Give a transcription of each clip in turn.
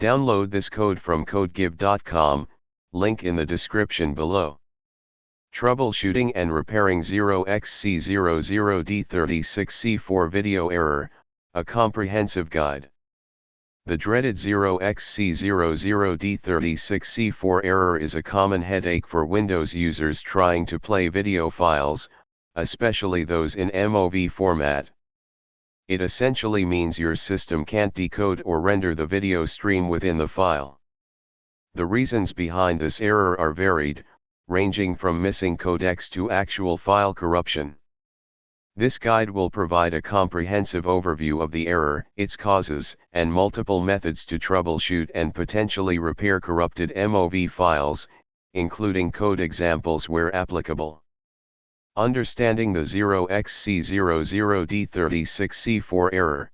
Download this code from codegive.com, link in the description below. Troubleshooting and repairing 0xc00d36c4 video error, a comprehensive guide. The dreaded 0xc00d36c4 error is a common headache for Windows users trying to play video files, especially those in MOV format. It essentially means your system can't decode or render the video stream within the file. The reasons behind this error are varied, ranging from missing codecs to actual file corruption. This guide will provide a comprehensive overview of the error, its causes, and multiple methods to troubleshoot and potentially repair corrupted MOV files, including code examples where applicable. Understanding the 0xc00d36c4 error.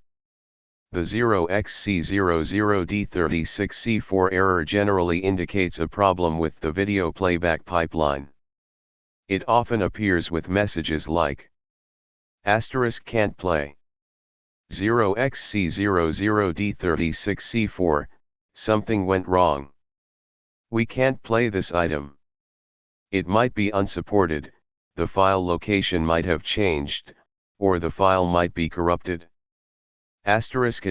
The 0xc00d36c4 error generally indicates a problem with the video playback pipeline. It often appears with messages like *can't play. 0xc00d36c4, something went wrong. We can't play this item. It might be unsupported, the file location might have changed, or the file might be corrupted. *, a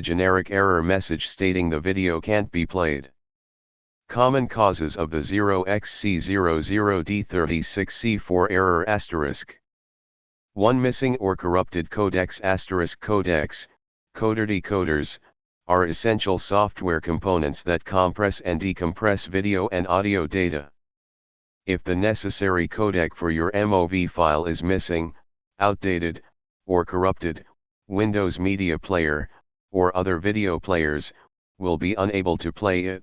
generic error message stating the video can't be played. Common causes of the 0xc00d36c4 error *. 1. Missing or corrupted codecs. Codecs, coder-decoders, are essential software components that compress and decompress video and audio data. If the necessary codec for your MOV file is missing, outdated, or corrupted, Windows Media Player, or other video players, will be unable to play it.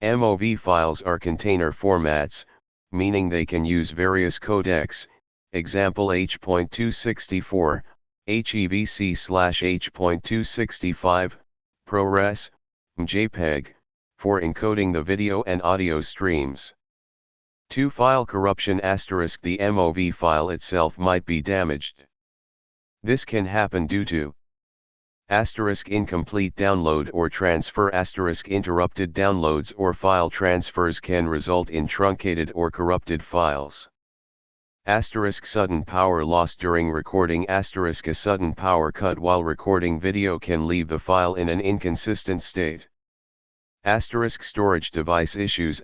MOV files are container formats, meaning they can use various codecs, example H.264, HEVC/H.265, ProRes, JPEG, for encoding the video and audio streams. 2. File corruption. *, the MOV file itself might be damaged. This can happen due to incomplete download or transfer. Interrupted downloads or file transfers can result in truncated or corrupted files. Sudden power loss during recording. A sudden power cut while recording video can leave the file in an inconsistent state. Storage device issues.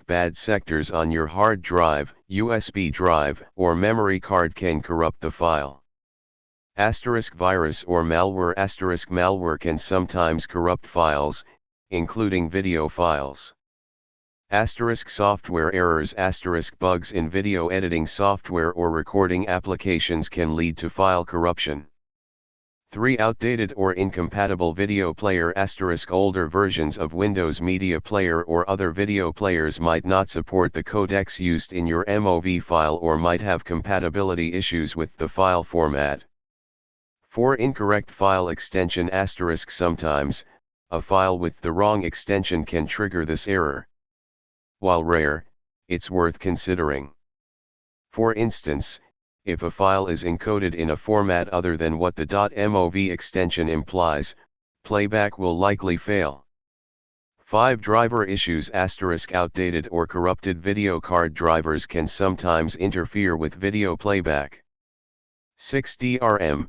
Bad sectors on your hard drive, USB drive, or memory card can corrupt the file. Virus or malware. Malware can sometimes corrupt files, including video files. Software errors. Bugs in video editing software or recording applications can lead to file corruption. 3. Outdated or incompatible video player. Older versions of Windows Media Player or other video players might not support the codecs used in your MOV file or might have compatibility issues with the file format. 4. Incorrect file extension. Sometimes, a file with the wrong extension can trigger this error. While rare, it's worth considering. For instance, if a file is encoded in a format other than what the .mov extension implies, playback will likely fail. 5. Driver issues. Outdated or corrupted video card drivers can sometimes interfere with video playback. 6. DRM,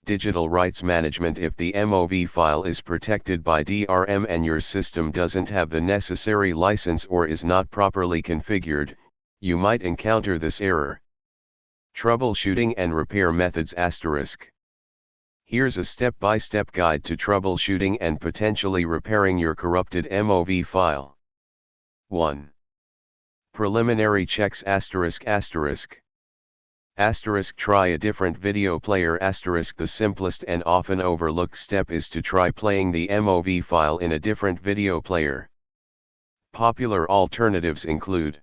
digital rights management. If the MOV file is protected by DRM and your system doesn't have the necessary license or is not properly configured, you might encounter this error. Troubleshooting and repair methods. Here's a step-by-step guide to troubleshooting and potentially repairing your corrupted MOV file. 1. Preliminary checks. Try a different video player. The simplest and often overlooked step is to try playing the MOV file in a different video player. Popular alternatives include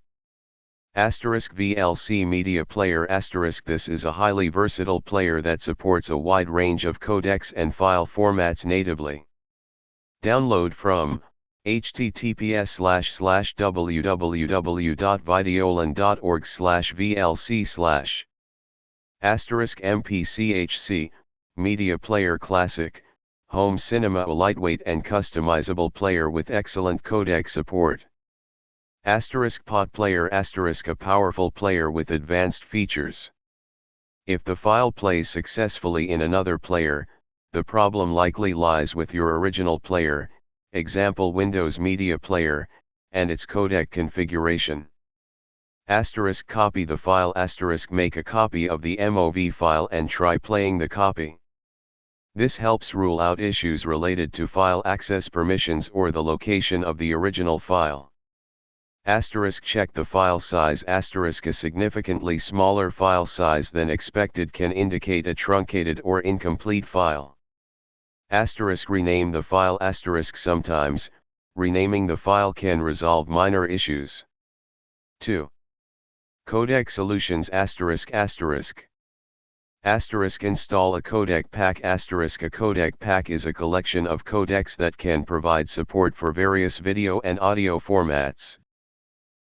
VLC Media Player. This is a highly versatile player that supports a wide range of codecs and file formats natively. Download from https://www.videolan.org/vlc/ *MPCHC, Media Player Classic, Home cinema, a lightweight and customizable player with excellent codec support. Pod player, a powerful player with advanced features. If the file plays successfully in another player, the problem likely lies with your original player, example Windows Media Player, and its codec configuration. Copy the file. Make a copy of the MOV file and try playing the copy. This helps rule out issues related to file access permissions or the location of the original file. Check the file size. A significantly smaller file size than expected can indicate a truncated or incomplete file. Rename the file. Sometimes, renaming the file can resolve minor issues. 2. Codec solutions. Install a codec pack. A codec pack is a collection of codecs that can provide support for various video and audio formats.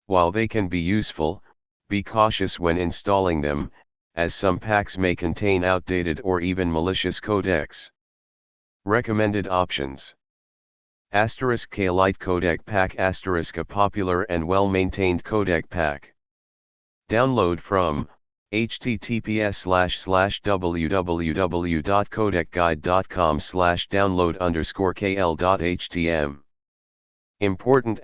While they can be useful, be cautious when installing them, as some packs may contain outdated or even malicious codecs. Recommended options. K-Lite Codec Pack. A popular and well-maintained codec pack. Download from https://www.codecguide.com/download_kl.htm. Important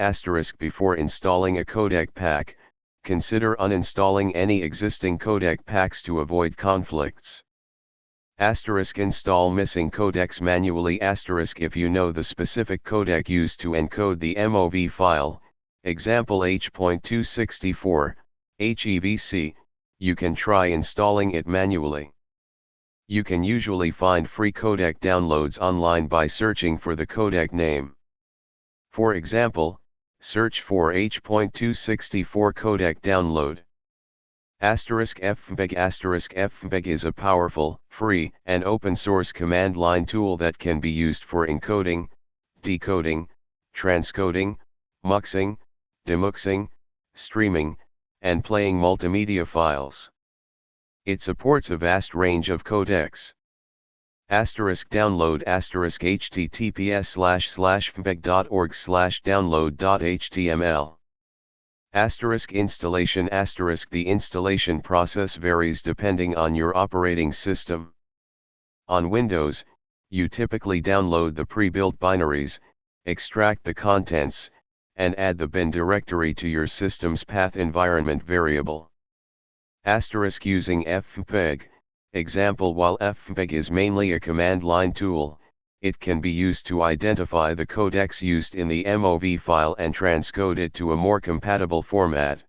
before installing a codec pack, consider uninstalling any existing codec packs to avoid conflicts. Install missing codecs manually. If you know the specific codec used to encode the MOV file, example H.264, HEVC, you can try installing it manually. You can usually find free codec downloads online by searching for the codec name. For example, search for H.264 codec download. *fmbeg. *fmbeg is a powerful, free, and open-source command line tool that can be used for encoding, decoding, transcoding, muxing, demuxing, streaming, and playing multimedia files. It supports a vast range of codecs. Download https://fmbeg.org/download.html. Installation. The installation process varies depending on your operating system. On Windows, you typically download the pre-built binaries, extract the contents, and add the bin directory to your system's path environment variable. Using fmbeg, example. While fmbeg is mainly a command line tool, it can be used to identify the codecs used in the MOV file and transcode it to a more compatible format.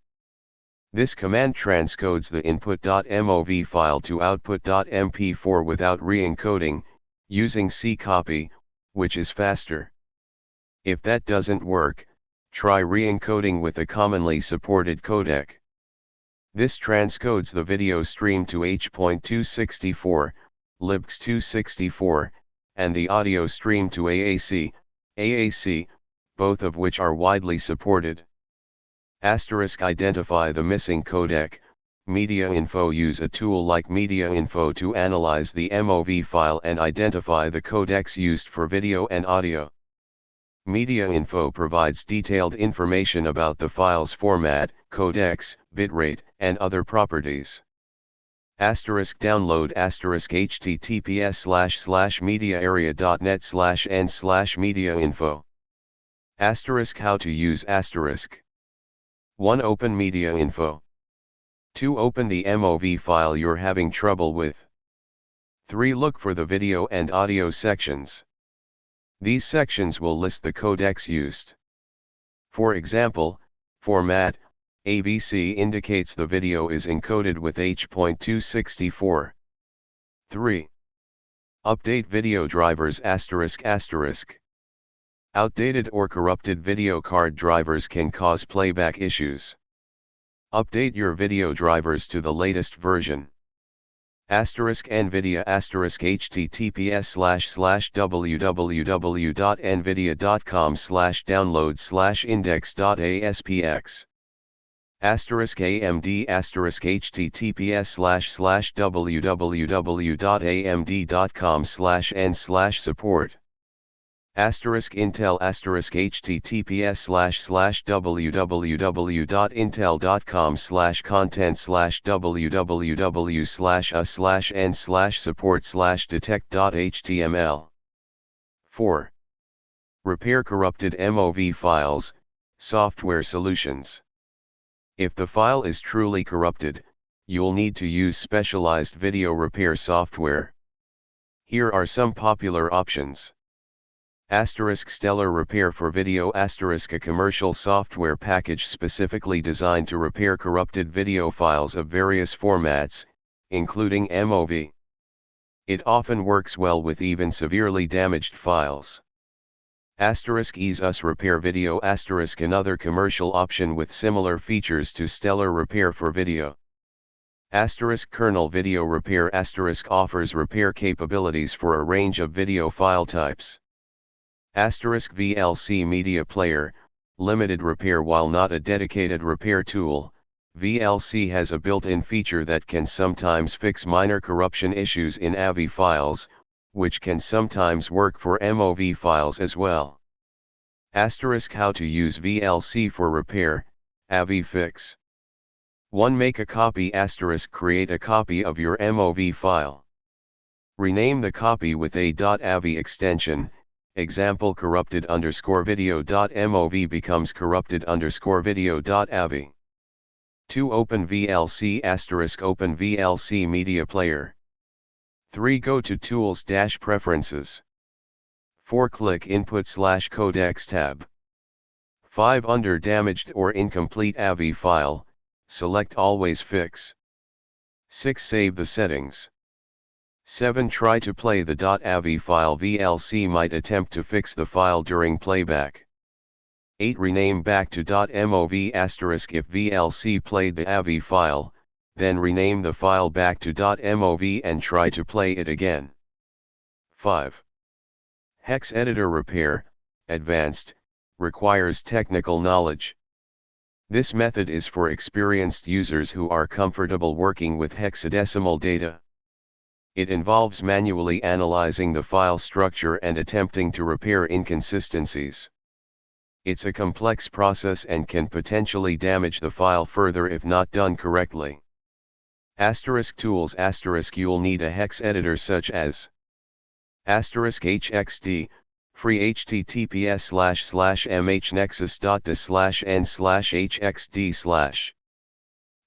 This command transcodes the input.mov file to output.mp4 without re-encoding, using ccopy, which is faster. If that doesn't work, try re-encoding with a commonly supported codec. This transcodes the video stream to H.264, libx264, and the audio stream to AAC, both of which are widely supported. Identify the missing codec. MediaInfo. Use a tool like MediaInfo to analyze the MOV file and identify the codecs used for video and audio. MediaInfo provides detailed information about the file's format, codecs, bitrate, and other properties. Download https://mediaarea.net/n/mediainfo. How to use *. 1. Open MediaInfo. 2. Open the MOV file you're having trouble with. 3. Look for the video and audio sections. These sections will list the codecs used. For example, format, AVC indicates the video is encoded with H.264. 3. Update video drivers ***. Outdated or corrupted video card drivers can cause playback issues. Update your video drivers to the latest version. *NVIDIA https://www.nvidia.com/download/index.aspx. AMD https://www.amd.com/n/support Intel www.intel.com/www.content/a/n/support/detect.html. 4. Repair corrupted MOV files, software solutions. If the file is truly corrupted, you'll need to use specialized video repair software. Here are some popular options. Stellar Repair for Video. A commercial software package specifically designed to repair corrupted video files of various formats, including MOV. It often works well with even severely damaged files. Ease Us Repair Video. Another commercial option with similar features to Stellar Repair for Video. Kernel Video Repair. Offers repair capabilities for a range of video file types. VLC Media Player, limited repair. While not a dedicated repair tool, VLC has a built-in feature that can sometimes fix minor corruption issues in AVI files, which can sometimes work for MOV files as well. How to use VLC for repair, AVI fix. 1. Make a copy. Create a copy of your MOV file. Rename the copy with a .avi extension. Example: corrupted_video.mov becomes corrupted_video.avi. 2. Open VLC. Open VLC Media Player. 3. Go to Tools-Preferences. 4. Click Input/Codecs tab. 5. Under Damaged or Incomplete AVI file, select Always Fix. 6. Save the settings. 7. Try to play the .avi file. VLC might attempt to fix the file during playback. 8. Rename back to .mov. If VLC played the AVI file, then rename the file back to .mov and try to play it again. 5. Hex Editor Repair, Advanced, requires technical knowledge. This method is for experienced users who are comfortable working with hexadecimal data. It involves manually analyzing the file structure and attempting to repair inconsistencies. It's a complex process and can potentially damage the file further if not done correctly. Tools. You'll need a hex editor such as *HXD, free https://mhnexus.dis/n/hxd/.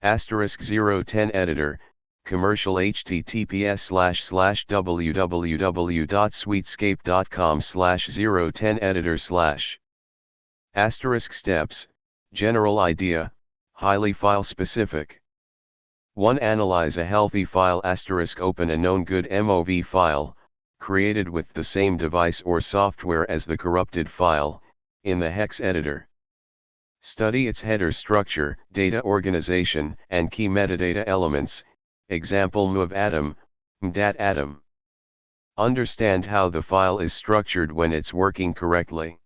*010 editor, commercial https://www.sweetscape.com/010 editor/. Steps, general idea, highly file specific. 1. Analyze a healthy file. Open a known good MOV file, created with the same device or software as the corrupted file, in the hex editor. Study its header structure, data organization, and key metadata elements, example mov atom, mdat atom. Understand how the file is structured when it's working correctly.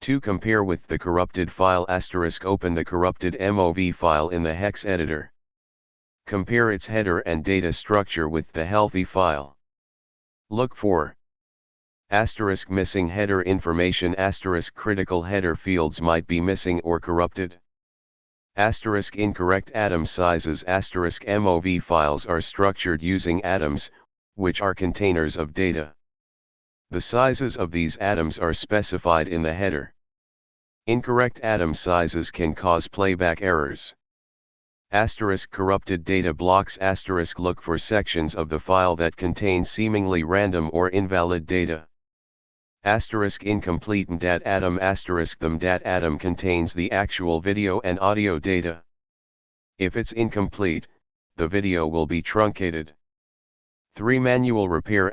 2. Compare with the corrupted file. Open the corrupted MOV file in the hex editor. Compare its header and data structure with the healthy file. Look for missing header information. Critical header fields might be missing or corrupted. Incorrect atom sizes. MOV files are structured using atoms, which are containers of data. The sizes of these atoms are specified in the header. Incorrect atom sizes can cause playback errors. Corrupted data blocks. Look for sections of the file that contain seemingly random or invalid data. Incomplete mdat atom. The mdat atom contains the actual video and audio data. If it's incomplete, the video will be truncated. 3. Manual repair.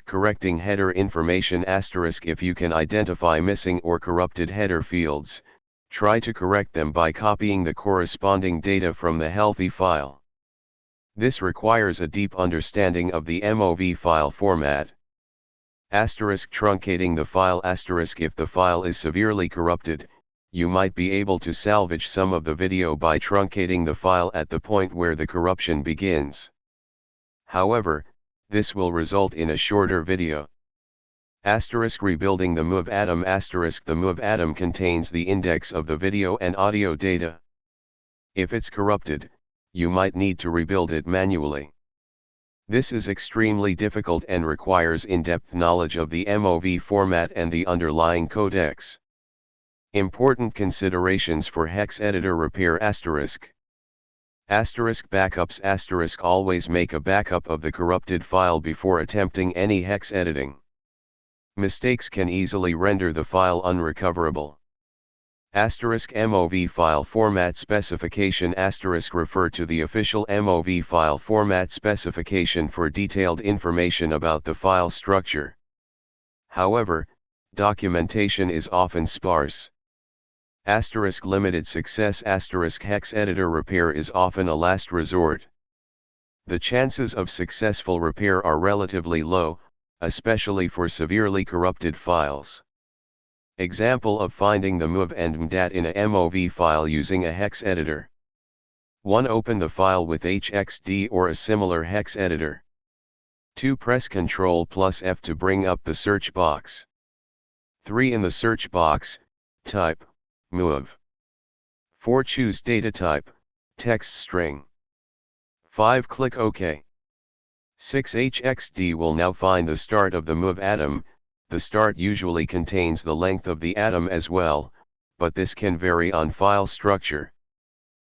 Correcting header information. If you can identify missing or corrupted header fields, try to correct them by copying the corresponding data from the healthy file. This requires a deep understanding of the MOV file format. Truncating the file. If the file is severely corrupted, you might be able to salvage some of the video by truncating the file at the point where the corruption begins. However, this will result in a shorter video. Rebuilding the MOV atom. The MOV atom contains the index of the video and audio data. If it's corrupted, you might need to rebuild it manually. This is extremely difficult and requires in-depth knowledge of the MOV format and the underlying codecs. Important considerations for hex editor repair. Backups. Always make a backup of the corrupted file before attempting any hex editing. Mistakes can easily render the file unrecoverable. MOV file format specification. Refer to the official MOV file format specification for detailed information about the file structure. However, documentation is often sparse. Limited success. Hex editor repair is often a last resort. The chances of successful repair are relatively low, especially for severely corrupted files. Example of finding the MOV and MDAT in a MOV file using a hex editor. 1. Open the file with HXD or a similar hex editor. 2. Press Ctrl+F to bring up the search box. 3. In the search box, type MOV. 4. Choose data type, text string. 5. Click OK. 6. HXD will now find the start of the MOV atom. The start usually contains the length of the atom as well, but this can vary on file structure.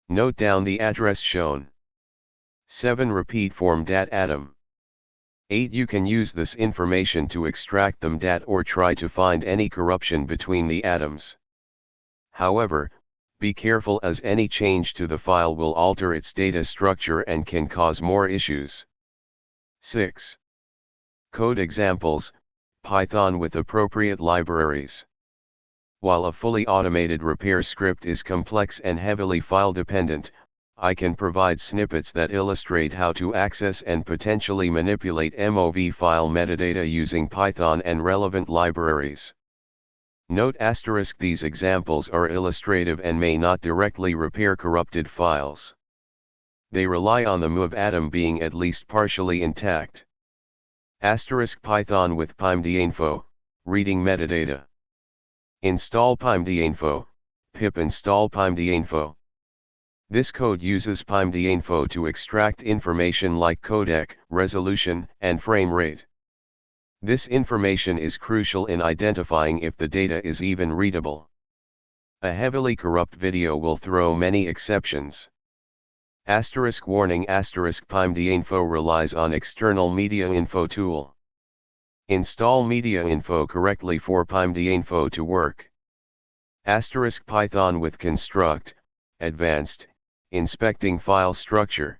Note down the address shown. 7. Repeat form dat atom. 8. You can use this information to extract the MDAT or try to find any corruption between the atoms. However, be careful as any change to the file will alter its data structure and can cause more issues. 6. Code examples. Python with appropriate libraries. While a fully automated repair script is complex and heavily file-dependent, I can provide snippets that illustrate how to access and potentially manipulate MOV file metadata using Python and relevant libraries. Note *, these examples are illustrative and may not directly repair corrupted files. They rely on the MOV atom being at least partially intact. Python with pymdinfo, reading metadata. Install pymdinfo, pip install pymdinfo. This code uses pymdinfo to extract information like codec, resolution, and frame rate. This information is crucial in identifying if the data is even readable. A heavily corrupt video will throw many exceptions. Warning. Pymdinfo relies on external media info tool. Install media info correctly for pymdinfo to work. Python with construct, advanced, inspecting file structure.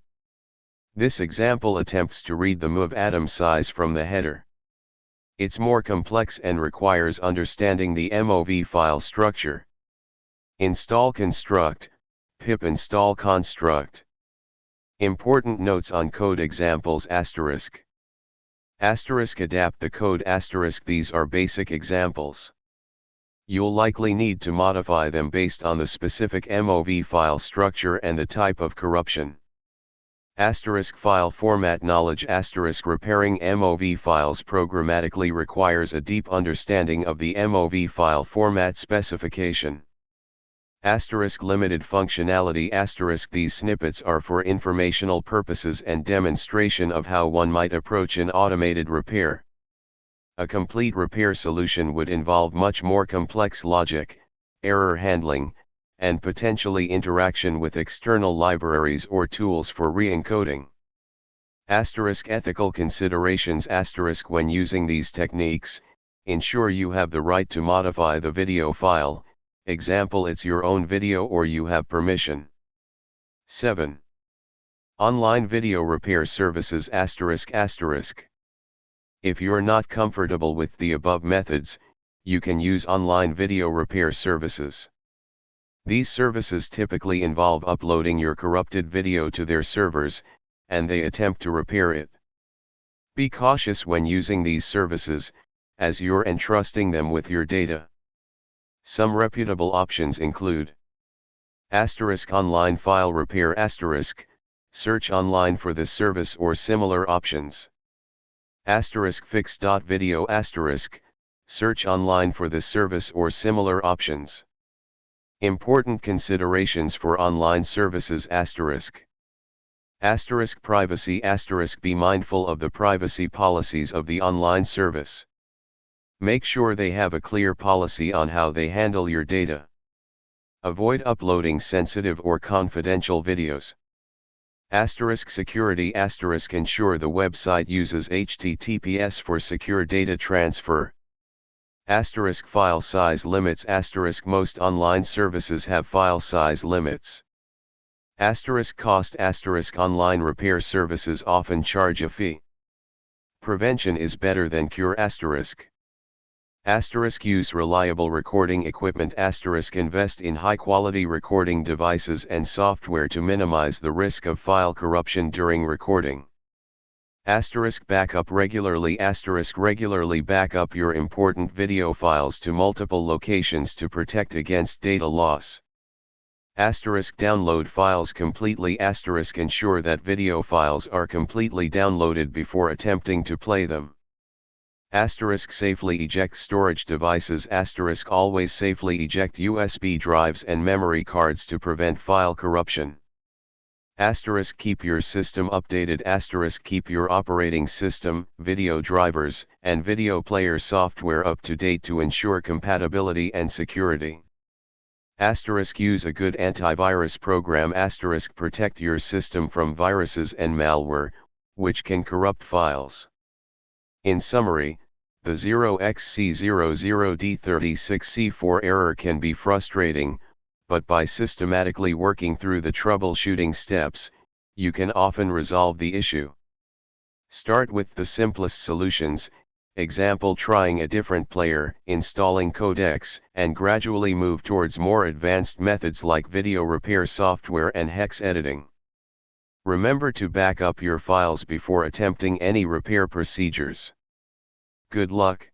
This example attempts to read the MOV atom size from the header. It's more complex and requires understanding the MOV file structure. Install construct, pip install construct. Important notes on code examples. *. Adapt the code. *. These are basic examples. You'll likely need to modify them based on the specific MOV file structure and the type of corruption. File format knowledge. Repairing MOV files programmatically requires a deep understanding of the MOV file format specification. Limited functionality. These snippets are for informational purposes and demonstration of how one might approach an automated repair. A complete repair solution would involve much more complex logic, error handling, and potentially interaction with external libraries or tools for re-encoding. Ethical considerations. When using these techniques, ensure you have the right to modify the video file, example it's your own video or you have permission. 7. Online video repair services. If you're not comfortable with the above methods, you can use online video repair services. These services typically involve uploading your corrupted video to their servers, and they attempt to repair it. Be cautious when using these services, as you're entrusting them with your data. Some reputable options include Online file repair. Search online for this service or similar options. Fix.video. Search online for this service or similar options. Important considerations for online services **** privacy **** Be mindful of the privacy policies of the online service. Make sure they have a clear policy on how they handle your data. Avoid uploading sensitive or confidential videos. ***Security **** Ensure the website uses HTTPS for secure data transfer. ***File size limits **** Most online services have file size limits. ***Cost **** Online repair services often charge a fee. Prevention is better than cure ***. Use reliable recording equipment ***. Invest in high-quality recording devices and software to minimize the risk of file corruption during recording. **Backup regularly Regularly back up your important video files to multiple locations to protect against data loss. Download files completely Ensure that video files are completely downloaded before attempting to play them. Safely eject storage devices Always safely eject USB drives and memory cards to prevent file corruption. Keep your system updated Keep your operating system, video drivers, and video player software up to date to ensure compatibility and security. Use a good antivirus program Protect your system from viruses and malware, which can corrupt files. In summary, the 0xc00d36c4 error can be frustrating, but by systematically working through the troubleshooting steps, you can often resolve the issue. Start with the simplest solutions, example trying a different player, installing codecs, and gradually move towards more advanced methods like video repair software and hex editing. Remember to back up your files before attempting any repair procedures. Good luck.